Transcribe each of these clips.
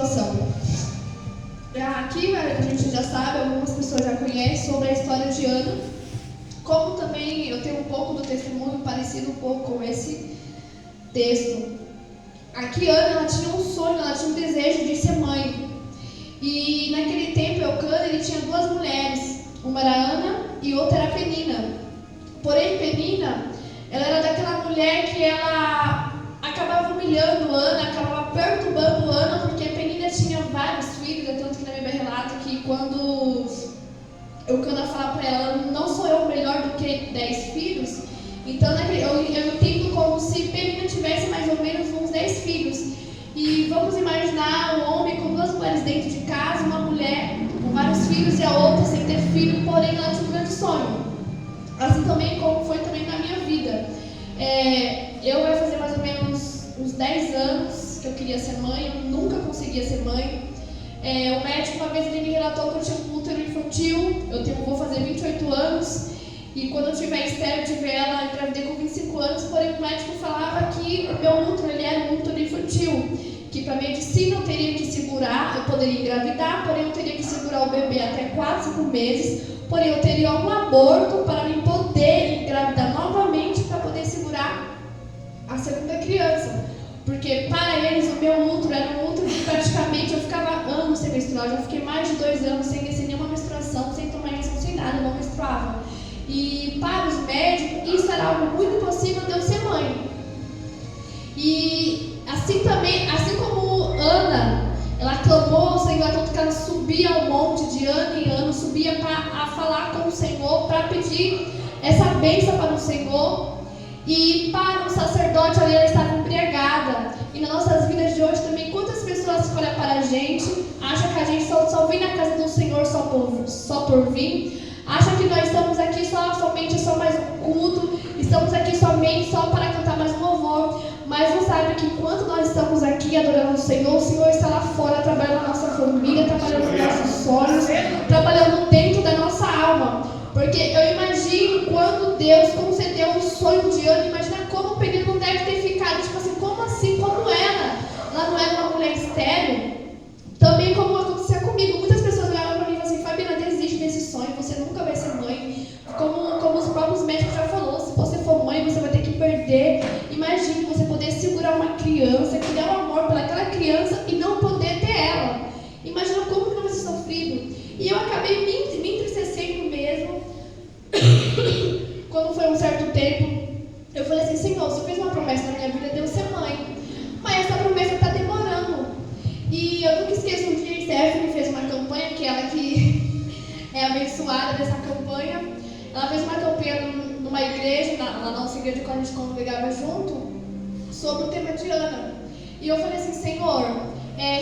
situação. Aqui a gente já sabe, algumas pessoas já conhecem sobre a história de Ana. Como também eu tenho um pouco do testemunho parecido um pouco com esse texto. Aqui Ana, ela tinha um sonho, ela tinha um desejo de ser mãe. E naquele tempo Eucana, ele tinha duas mulheres. Uma era Ana e outra era Penina. Porém, Penina, ela era daquela mulher que ela acabava humilhando Ana, acabava perturbando Ana, porque Penina tinha vários filhos, tanto que na Bíblia relata que quando Eucana fala para ela, não sou eu melhor do que 10 filhos, então eu entendo como se Penina tivesse mais ou menos uns 10 filhos. E vamos imaginar um homem com duas mulheres dentro de casa, uma mulher com vários filhos e a outra sem ter filho, porém ela tinha um grande sonho. Assim também como foi também na minha vida. Eu ia fazer mais ou menos uns 10 anos que eu queria ser mãe, eu nunca conseguia ser mãe. O médico uma vez ele me relatou que eu tinha um útero infantil, vou fazer 28 anos, e quando eu tiver estéril, eu tive ela, engravidei com 25 anos, porém o médico falava que o meu útero ele era um útero infantil, que para medicina eu teria que segurar, eu poderia engravidar, porém eu teria que segurar o bebê até 4, 5 meses, porém eu teria um aborto para me poder engravidar novamente para poder segurar a segunda criança. Porque para eles o meu útero era um útero que praticamente eu ficava anos sem menstruar. Eu já fiquei mais de 2 anos sem descer nenhuma menstruação, sem tomar injeção, sem nada, eu não menstruava. E para os médicos isso era algo muito impossível de eu ser mãe. E assim também, assim como Ana, ela clamou ao Senhor, tanto que ela subia ao monte de ano em ano, subia a falar com o Senhor, para pedir essa bênção para o Senhor. E para o sacerdote ali, ela estava embriagada. E nas nossas vidas de hoje também, quantas pessoas olham para a gente, acham que a gente só vem na casa do Senhor só por vir, acham que nós estamos aqui somente mais um culto, estamos aqui somente só para cantar mais um louvor, mas não sabe que enquanto nós estamos aqui adorando o Senhor está lá fora trabalhando na nossa família, trabalhando nos nossos sonhos, trabalhando dentro da nossa alma. Porque eu imagino quando Deus concedeu um sonho de Ana, imagina como o Penina não deve ter ficado, tipo assim, como assim, como ela? Ela não era uma mulher estéril? Também como acontecia comigo, muitas pessoas olhavam para mim e falavam assim, Fabiana, desiste desse sonho, você nunca vai ser mãe. Como os próprios médicos já falaram, se você for mãe, você vai ter que perder. Imagine você poder segurar uma criança, criar um amor pelaquela criança e não poder ter ela. Imagina como que não vai ser sofrido. E eu acabei me entristecendo mesmo. Quando foi um certo tempo, eu falei assim, Senhor, você fez uma promessa na minha vida de eu ser mãe, mas essa promessa está demorando. E eu nunca esqueço um dia, a Stephanie fez uma campanha, que ela que é abençoada dessa campanha, ela fez uma campanha numa igreja, na nossa igreja, quando a gente congregava junto, sobre o tema de Ana. E eu falei assim, Senhor,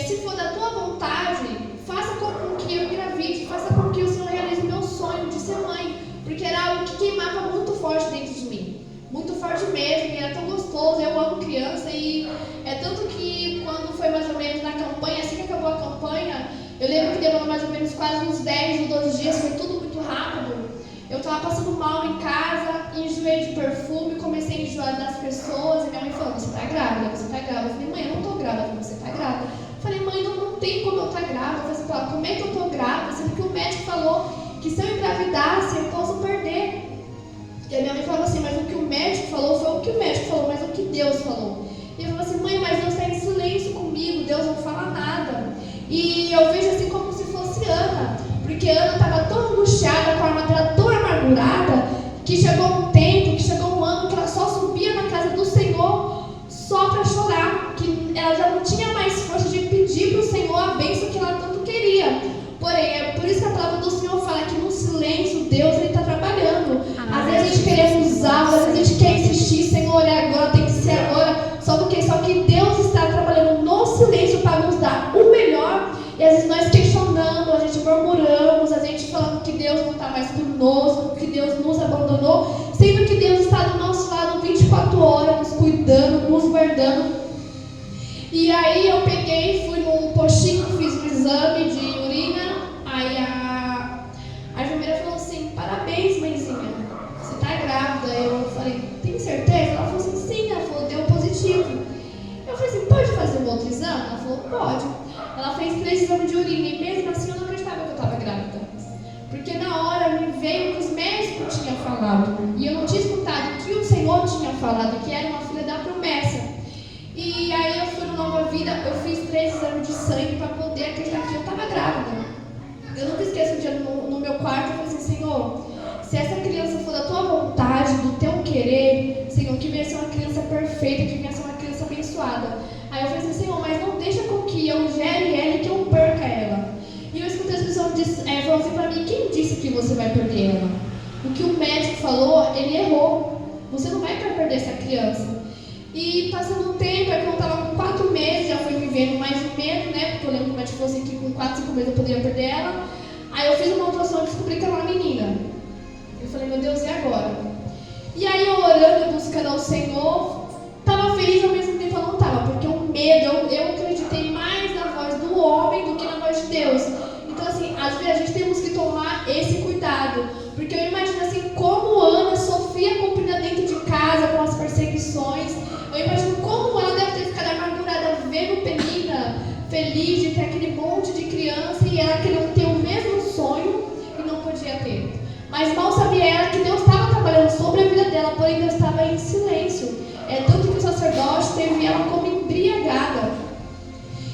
se for da tua vontade, faça com que eu engravide, faça com que o Senhor realize o meu sonho de ser mãe. Porque era algo que queimava muito forte dentro de mim. Muito forte mesmo, e era tão gostoso, eu amo criança. E é tanto que quando foi mais ou menos na campanha, assim que acabou a campanha, eu lembro que demorou mais ou menos quase uns 10 ou 12 dias, foi tudo muito rápido. Eu estava passando mal em casa, enjoei de perfume, comecei a enjoar das pessoas, e minha mãe falou, você está grávida, você está grávida. Eu falei, mãe, eu não estou grávida. Ela falou, você está grávida. Eu falei, mãe, não tem como eu estar grávida. Eu falei, como é que eu estou grávida? Sendo que o médico falou que se eu engravidasse, eu posso perder. E a minha mãe falava assim, mas o que o médico falou foi o que o médico falou, mas o que Deus falou. E eu falava assim, mãe, mas Deus está em silêncio comigo, Deus não fala nada. E eu vejo assim como se fosse Ana, porque Ana estava tão angustiada, com a alma dela tão amargurada, que chegou um tempo, que chegou um ano que ela só subia na casa do Senhor só para chorar, que ela já não tinha mais força de pedir para o Senhor a bênção que ela tanto queria. Porém, é por isso que a palavra do Senhor fala que no silêncio Deus está trabalhando. Às vezes a gente queremos algo, às vezes a gente quer insistir, Senhor, é agora, tem que ser agora. Só que Deus está trabalhando no silêncio para nos dar o melhor. E às vezes nós questionamos, a gente murmuramos, a gente falando que Deus não está mais conosco, que Deus nos abandonou, sendo que Deus está do nosso lado 24 horas, nos cuidando, nos guardando. E aí eu peguei, fui num postinho, fiz um exame de urina. Aí a enfermeira falou assim, parabéns, mãezinha, você tá grávida. Eu falei, tem certeza? Ela falou assim, sim. Ela falou, deu positivo. Eu falei assim, pode fazer um outro exame? Ela falou, pode. ela fez 3 exames de urina e mesmo assim eu não acreditava que eu estava grávida. Porque na hora me veio o que os médicos tinham falado. E eu não tinha escutado o que o Senhor tinha falado, que era uma filha da promessa. E aí eu fui no Nova Vida, eu fiz 3 exames de sangue para poder acreditar que eu estava grávida. Eu nunca esqueço um dia no meu quarto, eu falei assim, Senhor, se essa criança for da tua vontade, do teu querer, Senhor, que venha ser uma criança perfeita, que venha ser uma criança abençoada. Aí eu falei assim, Senhor, mas não deixa com que eu gere ela e que eu perca ela. E eu escutei as pessoas falando assim pra mim, quem disse que você vai perder ela? O que o médico falou, ele errou. Você não vai perder essa criança. E passando um tempo, aí quando eu estava com 4 meses, já fui vivendo mais ou menos, né? Porque eu lembro que o médico falou assim que com 4, 5 meses eu poderia perder ela. Aí eu fiz uma ultrassom e descobri que era uma menina. Eu falei, meu Deus, e agora? E aí eu orando, buscando ao Senhor, estava feliz, ao mesmo tempo eu não estava, porque o medo, eu acreditei mais na voz do homem do que na voz de Deus. Então assim, às vezes a gente temos que tomar esse cuidado, porque eu imagino assim, como Ana sofria cumprida dentro de casa com as perseguições. Eu imagino como ela deve ter ficado amargurada vendo Penina feliz de ter aquele monte de criança e ela querendo ter o mesmo sonho e não podia ter. Mas mal sabia ela que Deus estava trabalhando sobre a vida dela, porém Deus estava em silêncio. Tanto que o sacerdote teve ela como embriagada.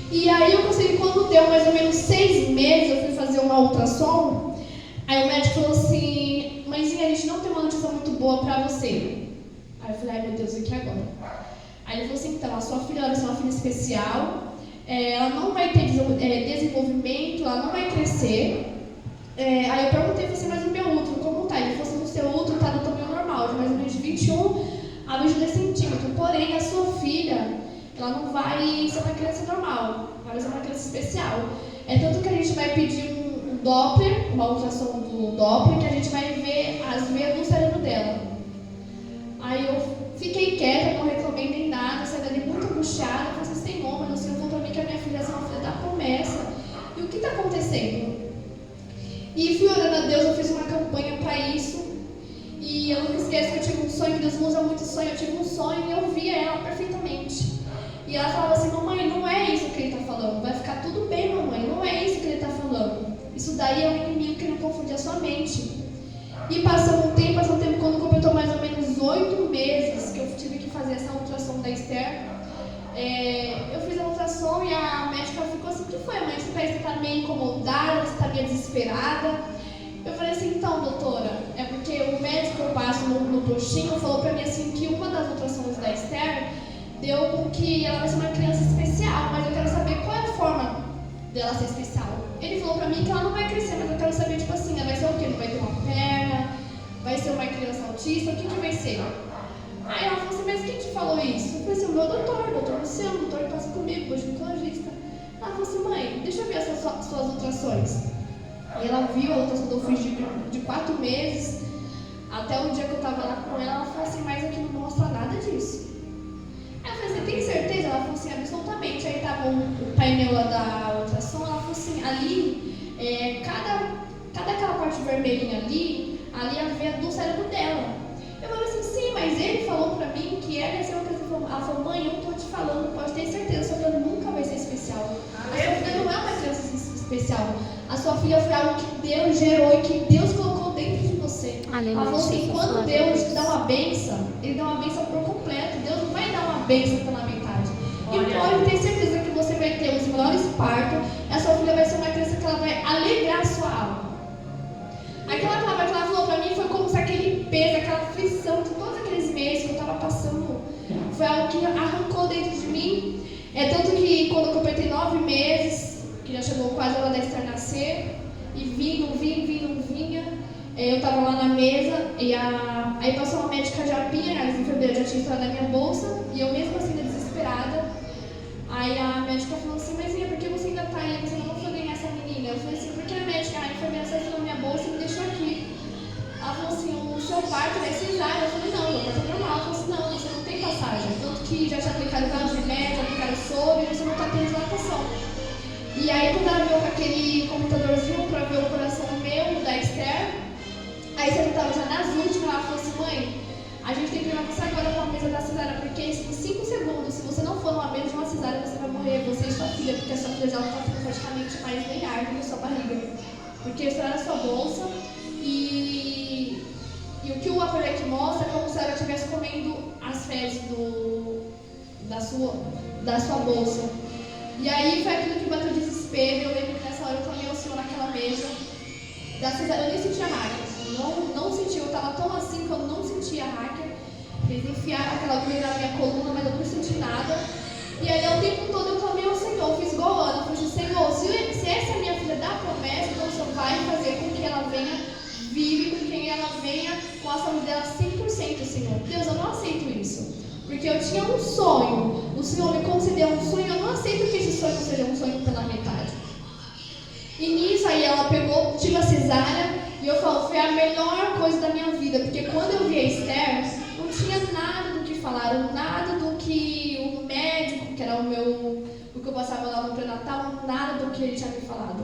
E aí eu consegui, quando deu mais ou menos 6 meses, eu fui fazer uma ultrassom. Aí o médico falou assim, mãezinha, a gente não tem uma notícia muito boa pra você. Aí eu falei, ai meu Deus, e que agora? Aí ele falou assim, então, a sua filha vai ser uma filha especial, ela não vai ter desenvolvimento, ela não vai crescer. Aí eu perguntei, falei assim, mas o meu útero, como tá? Ele falou assim, o seu útero tá no tamanho normal, de mais ou menos 21 a 22 centímetros. Porém, a sua filha, ela não vai ser uma criança normal, ela vai ser uma criança especial. Tanto que a gente vai pedir um Doppler, uma ultrassom do Doppler, que a gente vai ver as veias do cérebro dela. Aí eu fiquei quieta, não reclamei nem nada, saí dali muito angustiada, falei assim, Senhor, mas o Senhor falou pra mim que a minha filha é uma filha da promessa. E o que está acontecendo? E fui orando a Deus, eu fiz uma campanha para isso. E eu nunca esqueço que eu tive um sonho, que Deus me usa muito sonho, eu tive um sonho e eu via ela perfeitamente. E ela falava assim, mamãe, não é isso que ele está falando, vai ficar tudo bem, mamãe, não é isso que ele está falando. Isso daí é o inimigo querendo confundir a sua mente. E passou um tempo, quando completou mais ou menos 8 meses, que eu tive que fazer essa ultrassom da Esther, eu fiz a ultrassom e a médica ficou assim, o que foi, mãe? Você está meio incomodada, você está meio desesperada? Eu falei assim, então, doutora, é porque o médico que eu passo no postinho falou pra mim assim, que uma das ultrassons da Esther deu com que ela vai ser uma criança especial, mas eu quero saber qual é a forma dela ser especial. Ele falou pra mim que ela não vai crescer, mas eu quero saber, tipo assim, ela vai ser o quê? Não vai ter uma perna? Vai ser uma criança autista? O que vai ser? Aí ela falou assim, mas quem te falou isso? Eu falei assim, o meu doutor Luciano, o doutor que passa comigo, o ginecologista. Ela falou assim, mãe, deixa eu ver essas suas ultrações. E ela viu a ultrassom que eu fiz de 4 meses, até o dia que eu tava lá com ela falou assim, mas aqui não mostra nada disso. Aí eu falei assim, tem certeza? Ela falou assim, absolutamente. Aí tava o painel lá da ultrassom, ela falou assim, ali, cada aquela parte vermelhinha ali é a veia do cérebro dela. Eu falei assim, sim, mas ele falou pra mim que ela ia ser uma criança. Ela falou, mãe, eu tô te falando, pode ter certeza, sua filha nunca vai ser especial. A sua filha não é uma criança especial. A sua filha foi algo que Deus gerou e que Deus colocou dentro de você. Aleluia. Ela falou assim, quando Deus dá uma bênção, Ele dá uma bênção por completo. Deus não vai dar uma bênção pela metade. E pode ter certeza que você vai ter os melhores partos. A sua filha vai ser uma criança que ela vai alegrar a sua alma. Aquela palavra que ela falou pra mim foi como se aquele peso, aquela aflição de todos aqueles meses que eu estava passando, foi algo que arrancou dentro de mim. Tanto que quando eu completei 9 meses, que já chegou quase a hora da Esther nascer, e não vinha, eu estava lá na mesa, e aí passou uma médica de apia, as enfermeiras já tinham entrado na minha bolsa, e eu mesmo assim desesperada. Aí a médica falou assim, mas por que você ainda está aí? Você não foi ganhar essa menina? Eu falei assim, porque a médica, a enfermeira saiu na minha bolsa e me deixou aqui. Ela falou assim, o seu parto vai cesárea. Eu falei, não, meu parto é normal. Ela falou assim, não, você não tem passagem. Tanto que já te aplicaram vários remédios, aplicaram soro e você não está tendo dilatação. E aí quando ela veio com aquele computadorzinho para ver o coração meu, da Esther, aí você estava já nas últimas, ela falou assim, mãe, a gente tem que levantar agora para a mesa da cesárea, porque em 5 segundos, se você não for numa mesa de uma cesárea, você vai morrer, você e sua filha, porque a sua filha já está ficando praticamente mais nem ar do que a sua barriga. Porque estouraram a sua bolsa e o que o Apoleque mostra é como se ela estivesse comendo as fezes da sua bolsa. E aí foi aquilo que bateu desespero. Eu lembro que nessa hora eu clamei ao Senhor naquela mesa da cesárea. Eu nem sentia raca, não senti, eu estava tão assim que eu não sentia raca. Eles enfiaram aquela agulha na minha coluna, mas eu não senti nada. E aí o tempo todo eu clamei ao Senhor, fiz igual a Ana, eu falei assim, Senhor, se essa é a minha filha da promessa, então o Senhor vai fazer com que ela venha vive, com que ela venha com a saúde dela 100%, Senhor. Deus, eu não aceito isso. Porque eu tinha um sonho, o Senhor me concedeu um sonho, eu não aceito que esse sonho seja um sonho pela metade. E nisso aí ela pegou, tive a cesárea, e eu falo, foi a melhor coisa da minha vida, porque quando eu vi a Esther, não tinha nada do que falaram, nada do que o médico, que era o que eu passava lá no pré-natal, nada do que ele tinha me falado.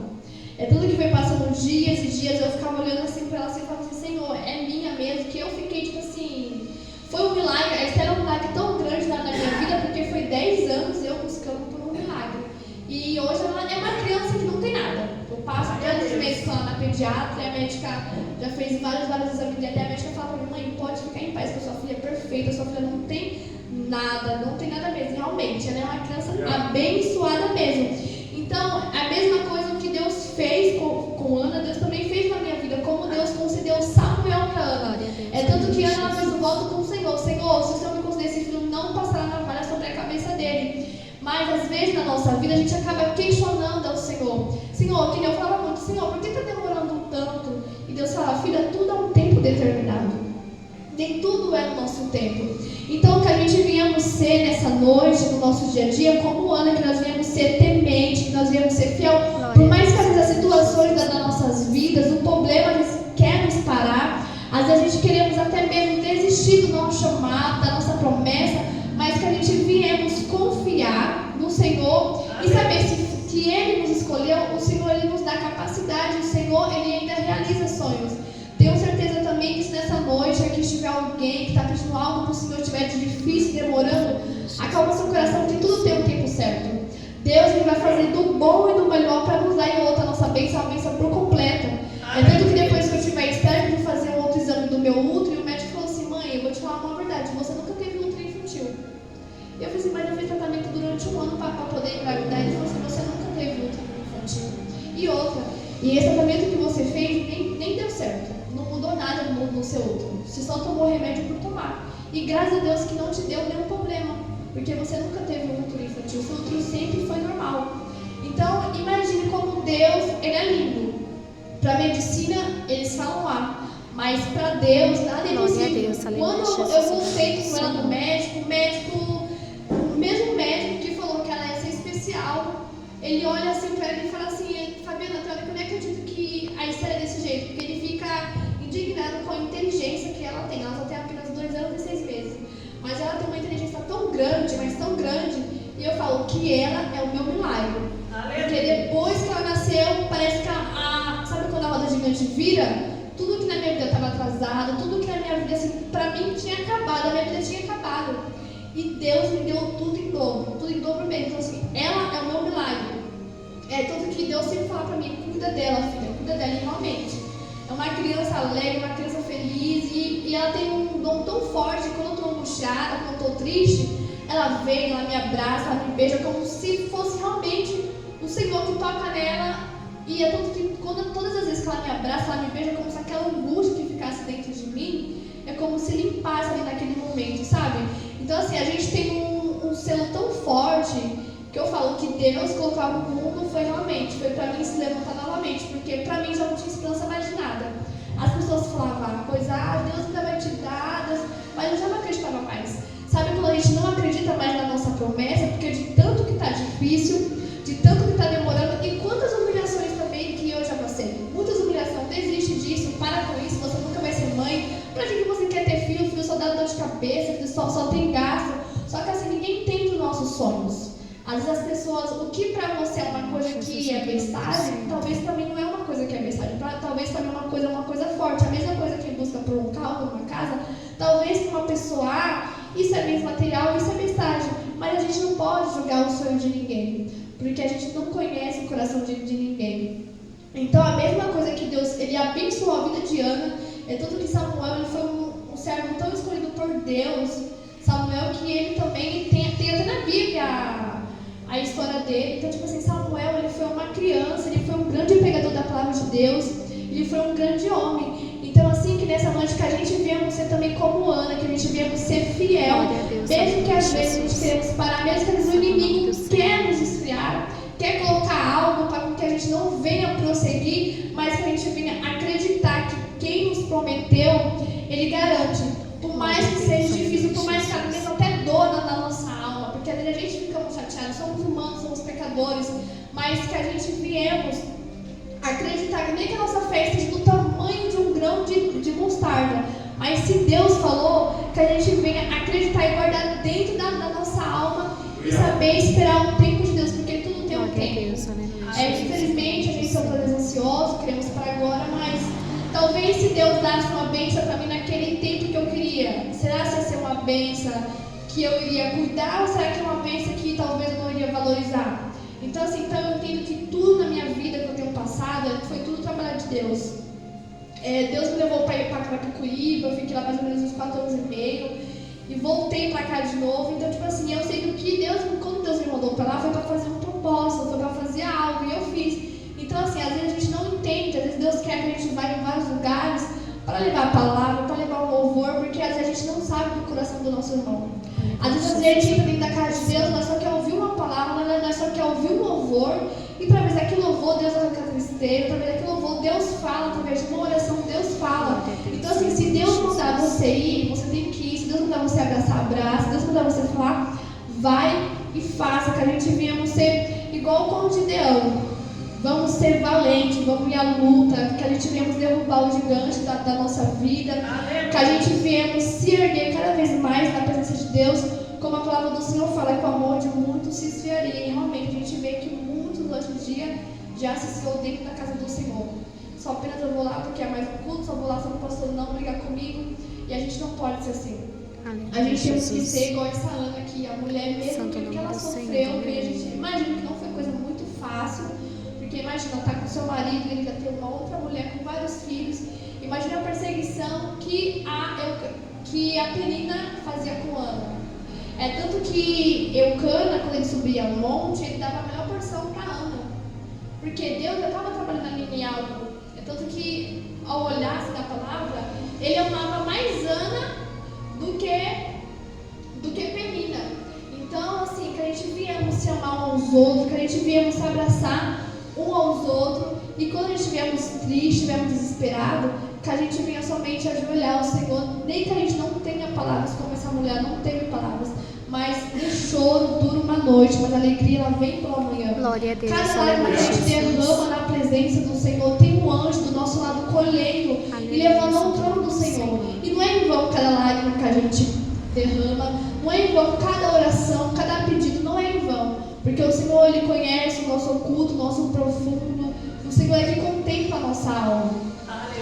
É tudo que foi passando dias e dias, eu ficava olhando assim para ela assim, e falava assim, Senhor, é minha mesmo, que eu fiquei tipo assim, foi um milagre, a Esther é um milagre tão grande na minha vida, porque foi 10 anos eu buscando por um milagre. E hoje ela é uma criança que não tem nada. Eu passo anos de mês com ela na pediatra, e a médica já fez vários exames e até a médica fala para mim, mãe, pode ficar em paz, que a sua filha é perfeita, a sua filha não tem nada mesmo. E realmente, ela é uma criança abençoada mesmo. Então, a mesma coisa que Deus fez com Ana, Deus também fez na minha vida, como Deus concedeu Samuel para Ana. É tanto que Ana fez um voto com o Senhor, Senhor, se o Senhor me conceder esse filho, não passará navalha sobre a cabeça dele. Mas às vezes na nossa vida a gente acaba questionando ao Senhor. Senhor, que eu falava muito, Senhor, por que está demorando tanto? E Deus fala, filha, tudo há um tempo determinado. Nem tudo é no nosso tempo. Então que a gente venhamos ser nessa noite, no nosso dia a dia, como Ana, que nós venhamos ser temente, que nós venhamos ser fiel. Por mais que às vezes as situações das nossas vidas, o problema quer nos parar, às vezes a gente queremos até mesmo desistir do nosso chamado, da nossa promessa, mas que a gente viemos confiar no Senhor e saber que Ele nos escolheu, o Senhor Ele nos dá capacidade, o Senhor Ele ainda realiza sonhos. Tenho certeza também que se nessa noite aqui estiver alguém que está pedindo algo para o Senhor, estiver difícil, demorando, acalma seu coração, que tudo tem o tempo certo. Deus Ele vai fazer do bom e do melhor para nos dar em outra nossa bênção, a bênção por completa. É tanto que depois que eu tiver espera, eu vou fazer um outro exame do meu útero, e o médico falou assim, mãe, eu vou te falar uma verdade, você nunca teve útero infantil. E eu falei assim, mas eu fiz tratamento durante um ano para poder engravidar. Ele falou assim, você nunca teve útero infantil. E outra, e esse tratamento que você fez nem deu certo. Não mudou nada no seu útero. Você só tomou remédio por tomar. E graças a Deus que não te deu nenhum problema. Porque você nunca teve um útero infantil. O seu útero sempre foi normal. Então, imagine como Deus, Ele é lindo. Para a medicina, eles falam lá. Mas para Deus, nada é impossível. Quando eu voltei com ela no médico, o mesmo médico que falou que ela ia ser especial, ele olha assim para ela e fala assim, Fabiana, eu nem acredito que a Esther é desse jeito, porque ele fica indignado com a inteligência que ela tem. Ela só tem apenas 2 anos e 6 meses. Mas ela tem uma inteligência tão grande, mas tão grande, e eu falo que ela é o meu milagre. Porque depois que ela nasceu, parece que sabe quando a roda gigante vira? Tudo que na minha vida estava atrasado, tudo que na minha vida, assim, pra mim tinha acabado, a minha vida tinha acabado. E Deus me deu tudo em dobro mesmo. Então assim, ela é o meu milagre. É tanto que Deus sempre fala pra mim, cuida dela, filha, cuida dela, e realmente. É uma criança alegre, uma criança feliz, e ela tem um dom tão forte, quando eu estou angustiada, quando eu estou triste, ela vem, ela me abraça, ela me beija, como se fosse realmente o Senhor que toca nela. E é tanto que todas as vezes que ela me abraça, ela me beija, como se aquela angústia que ficasse dentro de mim, é como se limpasse ali naquele momento, sabe? Então assim, a gente tem um selo tão forte, que eu falo que Deus colocar no mundo foi para mim se levantar novamente, porque para mim já não tinha esperança mais de nada. As pessoas falavam coisa, Deus ainda vai te dar, mas eu já não acreditava mais. Sabe quando a gente não acredita mais na nossa promessa, porque de tanto que está difícil, de tanto que está demorando, e quantas humilhações também que eu já passei. Muitas humilhações, desiste disso, para com isso, você nunca vai ser mãe. Para que você quer ter filho? O filho só dá dor de cabeça, filho só tem gasto. Só que assim, ninguém entende os nossos sonhos. Às vezes as pessoas, o que para você é uma coisa que é bestagem, talvez para mim não é uma coisa que é bestagem. Talvez para mim é uma coisa forte. A mesma coisa que busca por um carro, por uma casa, talvez para uma pessoa abençoar, isso é bens material, isso é bestagem. Mas a gente não pode julgar o sonho de ninguém, porque a gente não conhece o coração de ninguém. Então a mesma coisa que Deus, Ele abençoou a vida de Ana, é tanto que Samuel ele foi um servo tão escolhido por Deus, Samuel, que ele também tem até na Bíblia a história dele. Então, tipo assim, Samuel, ele foi uma criança, ele foi um grande pregador da palavra de Deus, ele foi um grande homem. Então, assim, que nessa noite que a gente viemos ser também como Ana, que a gente viemos ser fiel, mesmo que às vezes a gente queremos parar, mesmo que às vezes o inimigo quer nos esfriar, quer colocar algo para que a gente não venha prosseguir, mas que a gente venha acreditar que quem nos prometeu, Ele garante. Por mais que seja difícil, por mais que às vezes até dor na nossa alma, porque às vezes a gente fica muito chateado, somos humanos, somos pecadores, mas que a gente viemos acreditar que nem que a nossa fé esteja do tamanho de um grão de mostarda, mas se Deus falou, que a gente venha acreditar e guardar dentro da nossa alma e saber esperar o tempo de Deus, porque tudo tem um tempo. Infelizmente a gente só está ansioso, queremos para agora, mas talvez se Deus desse uma bênção para mim naquele tempo que eu queria, será que ia ser uma bênção que eu iria cuidar ou será que é uma bênção que talvez eu não iria valorizar? Então assim, eu entendo que tudo na minha vida que eu tenho passado foi tudo trabalho de Deus. Deus me levou para ir para Carapicuíba, eu fiquei lá mais ou menos uns 4 anos e meio e voltei para cá de novo. Então tipo assim, eu sei que Deus, quando Deus me mandou para lá, foi para fazer um propósito, foi para fazer algo e eu fiz. Então assim, às vezes a gente não entende, às vezes Deus quer que a gente vá em vários lugares para levar a palavra, para levar o louvor, porque às vezes a gente não sabe do coração do nosso irmão. Às vezes a gente entra dentro da casa de Deus, nós só quer ouvir uma palavra, nós só quer ouvir um louvor, e através daquele louvor Deus arranca a tristeza, através daquele louvor Deus fala, através de uma oração Deus fala. Então assim, se Deus mandar você ir, você tem que ir, se Deus mandar você abraçar, abraça, se Deus mandar você falar, vai e faça, que a gente venha ser igual como Gideão. Vamos ser valentes, vamos ir à luta, que a gente viemos derrubar o gigante da nossa vida, que a gente viemos se erguer cada vez mais na presença de Deus, como a palavra do Senhor fala, que o amor de muitos se esfriaria. E realmente a gente vê que muitos hoje em dia já se esfriou dentro da casa do Senhor. Só apenas eu vou lá porque é mais um culto, só vou lá só para o pastor não brigar comigo, e a gente não pode ser assim. A gente tem que ser igual essa Ana aqui, a mulher mesmo que ela sofreu, e a gente imagina que não foi coisa muito fácil. Porque imagina, tá com seu marido, ele já tem uma outra mulher com vários filhos. Imagina a perseguição que a Penina fazia com Ana. Tanto que Eucana, quando ele subia ao monte, ele dava a melhor porção para Ana. Porque Deus já estava trabalhando ali em algo. Tanto que, ao olhar assim, da palavra, ele amava mais Ana do que Penina. Então, assim, que a gente viemos se amar uns aos outros, que a gente viemos se abraçar um aos outros, e quando a gente estivermos tristes, estivermos desesperados, que a gente venha somente ajoelhar ao Senhor, nem que a gente não tenha palavras, como essa mulher não teve palavras, mas o choro dura uma noite, mas a alegria ela vem pela manhã. Glória a Deus. Cada lágrima que a gente derrama na presença do Senhor, tem um anjo do nosso lado colhendo e levando ao trono do Senhor. E não é em vão cada lágrima que a gente derrama, não é em vão cada oração, cada pedido, não é em vão. Porque o Senhor, Ele conhece o nosso oculto, o nosso profundo. O Senhor é que contempla a nossa alma.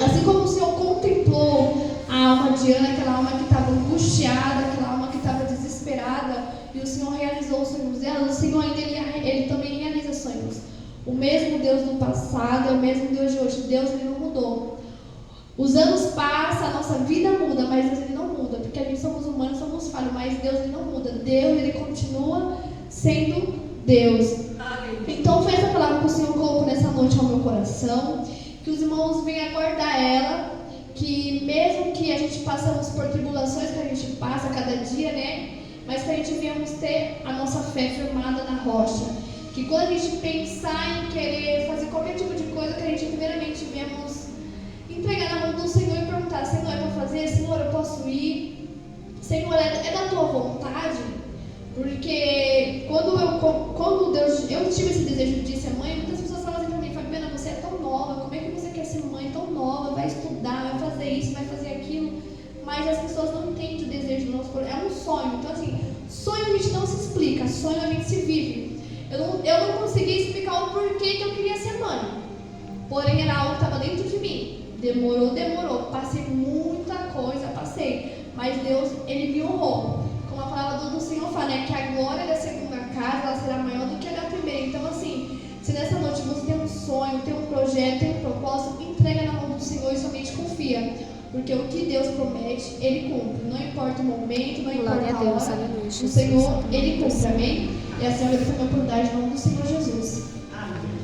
Assim como o Senhor contemplou a alma de Ana, aquela alma que estava angustiada, aquela alma que estava desesperada, e o Senhor realizou os sonhos dela, o Senhor ainda ele também realiza sonhos. O mesmo Deus do passado é o mesmo Deus de hoje. Deus ele não mudou. Os anos passam, a nossa vida muda, mas Deus ele não muda, porque a gente somos humanos, somos falhos, mas Deus ele não muda. Deus ele continua sendo Deus. Então foi essa palavra que o Senhor colocou nessa noite ao meu coração, que os irmãos venham aguardar ela, que mesmo que a gente passamos por tribulações que a gente passa cada dia, né? Mas que a gente venhamos ter a nossa fé firmada na rocha. Que quando a gente pensar em querer fazer qualquer tipo de coisa, que a gente primeiramente venhamos entregar na mão do Senhor e perguntar: Senhor, é para fazer? Senhor, eu posso ir? Senhor, é da tua vontade? Porque quando Deus, eu tive esse desejo de ser mãe, muitas pessoas falam assim para mim: Fabiana, você é tão nova, como é que você quer ser mãe tão nova? Vai estudar, vai fazer isso, vai fazer aquilo. Mas as pessoas não entendem o desejo do nosso coração. É um sonho. Então assim, sonho a gente não se explica, sonho a gente se vive. Eu não consegui explicar o porquê que eu queria ser mãe. Porém era algo que estava dentro de mim. Demorou. Passei muita coisa, mas Deus, Ele me honrou. Como a palavra do Senhor fala, né? Que a glória da segunda casa, ela será maior do que a da primeira. Então, assim, se nessa noite você tem um sonho, tem um projeto, tem um propósito, entrega na mão do Senhor e somente confia. Porque o que Deus promete, Ele cumpre. Não importa o momento, não importa a hora. O Senhor, Ele cumpre, amém? E assim eu agradeço a minha oportunidade em nome do Senhor Jesus. Amém.